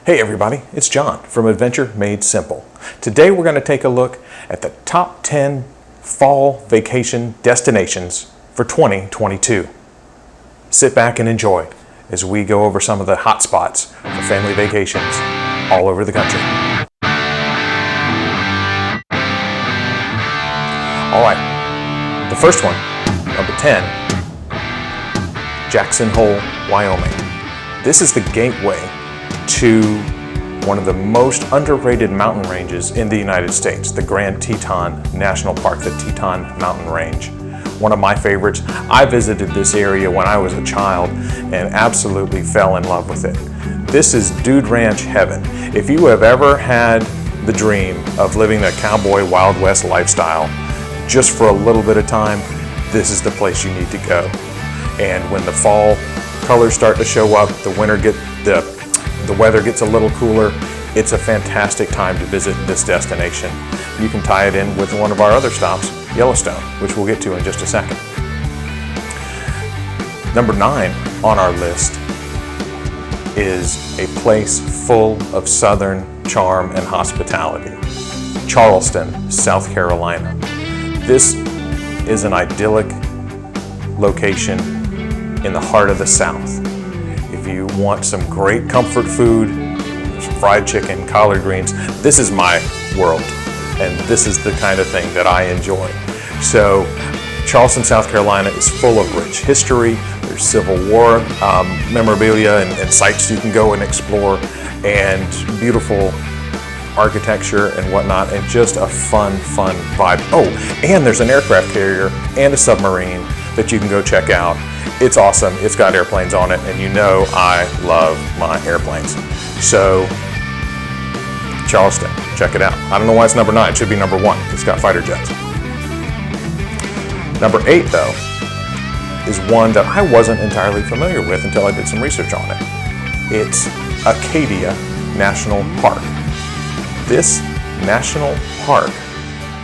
Hey everybody, it's John from Adventure Made Simple. Today we're going to take a look at the top 10 fall vacation destinations for 2022. Sit back and enjoy as we go over some of the hot spots for family vacations all over the country. All right, the first one, number 10, Jackson Hole, Wyoming. This is the gateway to one of the most underrated mountain ranges in the United States, the Grand Teton National Park, the Teton Mountain Range. One of my favorites. I visited this area when I was a child and absolutely fell in love with it. This is Dude Ranch heaven. If you have ever had the dream of living a cowboy Wild West lifestyle just for a little bit of time, this is the place you need to go. And when the fall colors start to show up, the weather gets a little cooler, it's a fantastic time to visit this destination. You can tie it in with one of our other stops, Yellowstone, which we'll get to in just a second. Number 9 on our list is a place full of Southern charm and hospitality, Charleston, South Carolina. This is an idyllic location in the heart of the South. If you want some great comfort food, fried chicken, collard greens, this is my world, and this is the kind of thing that I enjoy. So Charleston, South Carolina is full of rich history. There's Civil War memorabilia and sites you can go and explore, and beautiful architecture and whatnot, and just a fun vibe. Oh, and there's an aircraft carrier and a submarine that you can go check out. It's awesome. It's got airplanes on it, and you know I love my airplanes. So Charleston, check it out. I don't know why it's number 9. It should be number 1. It's got fighter jets. Number 8, though, is one that I wasn't entirely familiar with until I did some research on it. It's Acadia National Park. This national park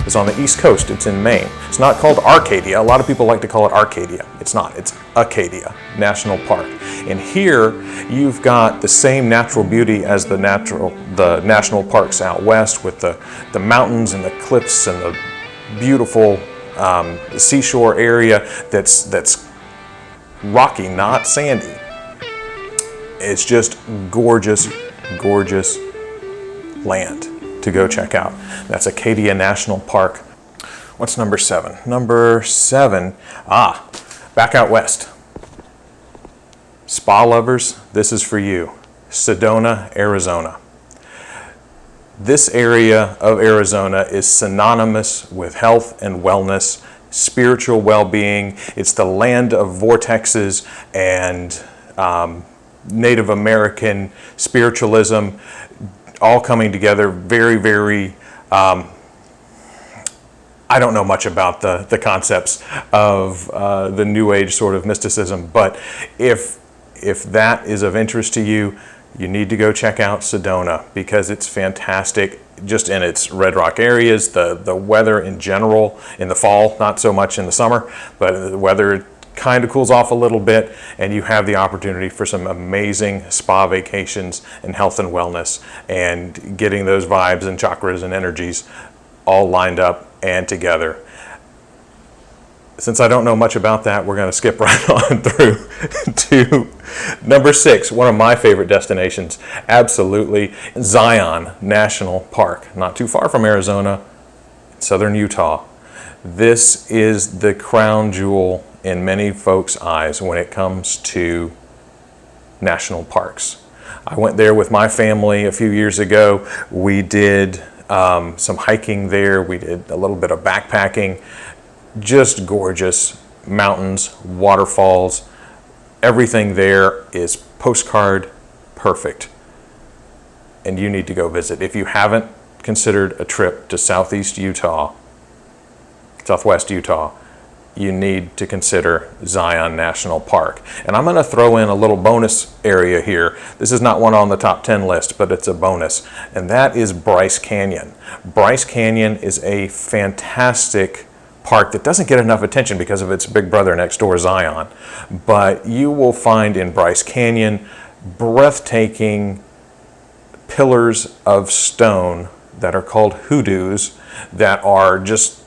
is on the East Coast. It's in Maine. It's not called Arcadia. A lot of people like to call it Arcadia. It's not. It's Acadia National Park. And here you've got the same natural beauty as the national parks out west, with the mountains and the cliffs and the beautiful seashore area that's rocky, not sandy. It's just gorgeous land to go check out. That's Acadia National Park. What's number 7? Number 7, back out west. Spa lovers, this is for you. Sedona, Arizona. This area of Arizona is synonymous with health and wellness, spiritual well-being. It's the land of vortexes and Native American spiritualism, all coming together. Very I don't know much about the concepts of the New Age sort of mysticism, but if that is of interest to you, you need to go check out Sedona, because it's fantastic just in its red rock areas, the weather in general in the fall, not so much in the summer, but the weather kind of cools off a little bit, and you have the opportunity for some amazing spa vacations and health and wellness, and getting those vibes and chakras and energies all lined up and together. Since I don't know much about that, we're going to skip right on through to number 6, one of my favorite destinations, absolutely, Zion National Park, not too far from Arizona, southern Utah. This is the crown jewel in many folks' eyes when it comes to national parks. I went there with my family a few years ago. We did some hiking there. We did a little bit of backpacking. Just gorgeous mountains, waterfalls. Everything there is postcard perfect. And you need to go visit. If you haven't considered a trip to southwest Utah, you need to consider Zion National Park. And I'm going to throw in a little bonus area here. This is not one on the top 10 list, but it's a bonus. And that is Bryce Canyon. Bryce Canyon is a fantastic park that doesn't get enough attention because of its big brother next door, Zion. But you will find in Bryce Canyon breathtaking pillars of stone that are called hoodoos that are just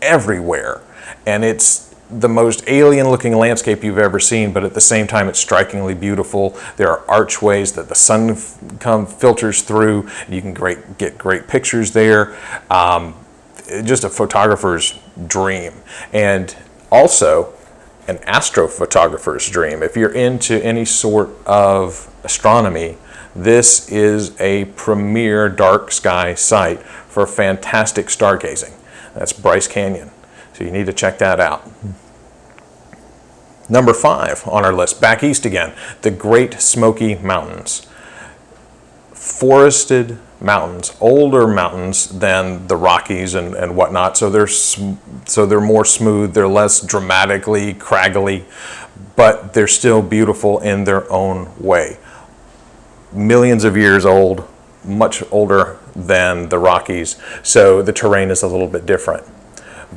everywhere. And it's the most alien looking landscape you've ever seen, but at the same time it's strikingly beautiful. There are archways that the sun filters through, and you can get great pictures there. Just a photographer's dream, and also an astrophotographer's dream. If you're into any sort of astronomy, this is a premier dark sky site for fantastic stargazing. That's Bryce Canyon. So you need to check that out. Number 5 on our list, back east again, the Great Smoky Mountains. Forested mountains, older mountains than the Rockies and whatnot, so they're more smooth, they're less dramatically craggly, but they're still beautiful in their own way. Millions of years old, much older than the Rockies, so the terrain is a little bit different.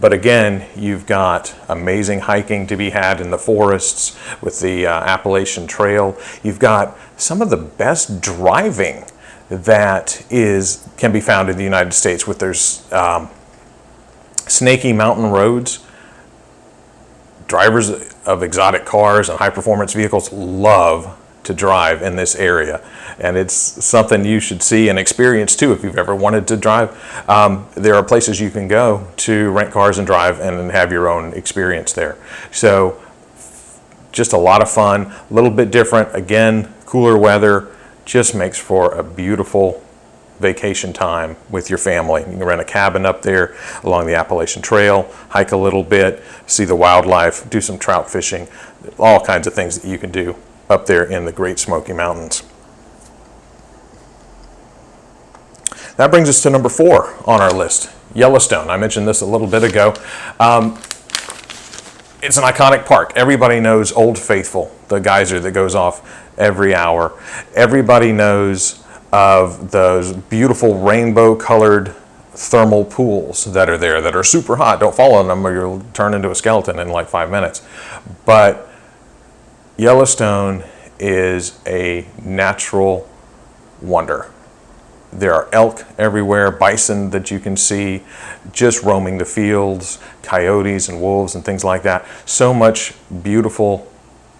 But again, you've got amazing hiking to be had in the forests with the Appalachian Trail. You've got some of the best driving that can be found in the United States. There's snaky mountain roads. Drivers of exotic cars and high performance vehicles love to drive in this area, and it's something you should see and experience too if you've ever wanted to drive. There are places you can go to rent cars and drive and have your own experience there. So just a lot of fun, a little bit different, again, cooler weather, just makes for a beautiful vacation time with your family. You can rent a cabin up there along the Appalachian Trail, hike a little bit, see the wildlife, do some trout fishing, all kinds of things that you can do up there in the Great Smoky Mountains. That brings us to number 4 on our list, Yellowstone. I mentioned this a little bit ago. It's an iconic park. Everybody knows Old Faithful, the geyser that goes off every hour. Everybody knows of those beautiful rainbow-colored thermal pools that are there that are super hot. Don't fall in them or you'll turn into a skeleton in like 5 minutes. But Yellowstone is a natural wonder. There are elk everywhere, bison that you can see just roaming the fields, coyotes and wolves and things like that. So much beautiful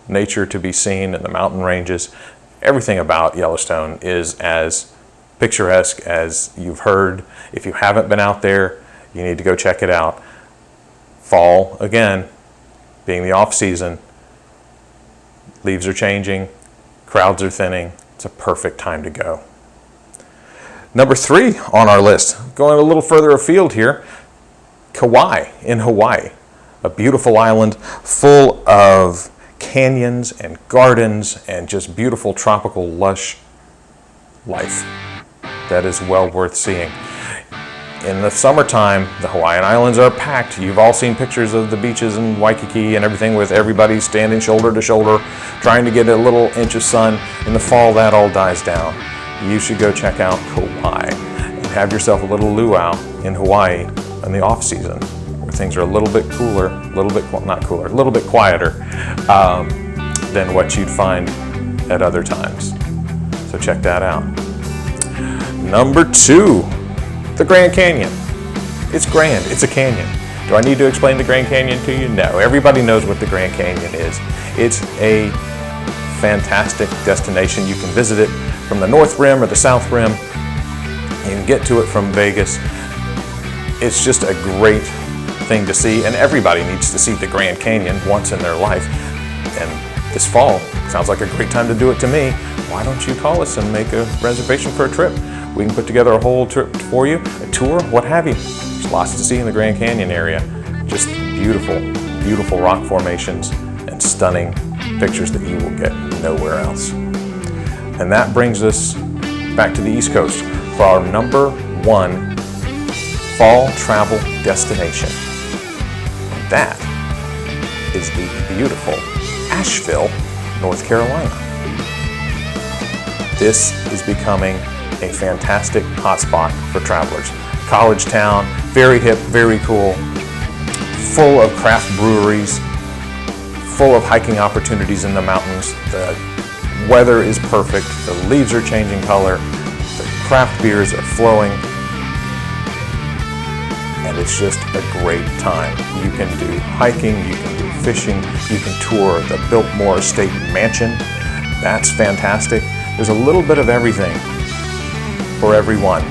nature to be seen in the mountain ranges. Everything about Yellowstone is as picturesque as you've heard. If you haven't been out there, you need to go check it out. Fall, again, being the off season, leaves are changing, crowds are thinning. It's a perfect time to go. Number 3 on our list, going a little further afield here, Kauai in Hawaii, a beautiful island full of canyons and gardens and just beautiful tropical lush life that is well worth seeing. In the summertime, the Hawaiian Islands are packed. You've all seen pictures of the beaches in Waikiki and everything with everybody standing shoulder to shoulder, trying to get a little inch of sun. In the fall, that all dies down. You should go check out Kauai and have yourself a little luau in Hawaii in the off season, where things are a little bit cooler, a little bit quieter than what you'd find at other times. So check that out. Number 2, the Grand Canyon. It's grand, it's a canyon. Do I need to explain the Grand Canyon to you? No, everybody knows what the Grand Canyon is. It's a fantastic destination. You can visit it from the North Rim or the South Rim. You can get to it from Vegas. It's just a great thing to see, and everybody needs to see the Grand Canyon once in their life. And this fall sounds like a great time to do it to me. Why don't you call us and make a reservation for a trip? We can put together a whole trip for you, a tour, what have you. There's lots to see in the Grand Canyon area. Just beautiful, beautiful rock formations and stunning pictures that you will get nowhere else. And that brings us back to the East Coast for our number 1 fall travel destination. And that is the beautiful Asheville, North Carolina. This is becoming a fantastic hotspot for travelers. College town, very hip, very cool, full of craft breweries, full of hiking opportunities in the mountains. The weather is perfect, the leaves are changing color, the craft beers are flowing, and it's just a great time. You can do hiking, you can do fishing, you can tour the Biltmore State Mansion. That's fantastic. There's a little bit of everything for everyone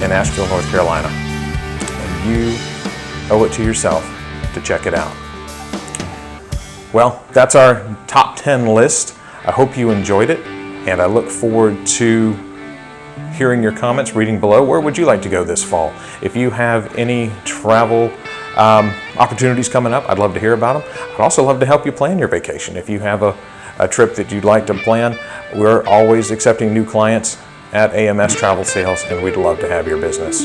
in Asheville, North Carolina. And you owe it to yourself to check it out. Well, that's our top 10 list. I hope you enjoyed it, and I look forward to hearing your comments, reading below. Where would you like to go this fall? If you have any travel opportunities coming up, I'd love to hear about them. I'd also love to help you plan your vacation. If you have a trip that you'd like to plan, we're always accepting new clients at AMS Travel Sales, and we'd love to have your business.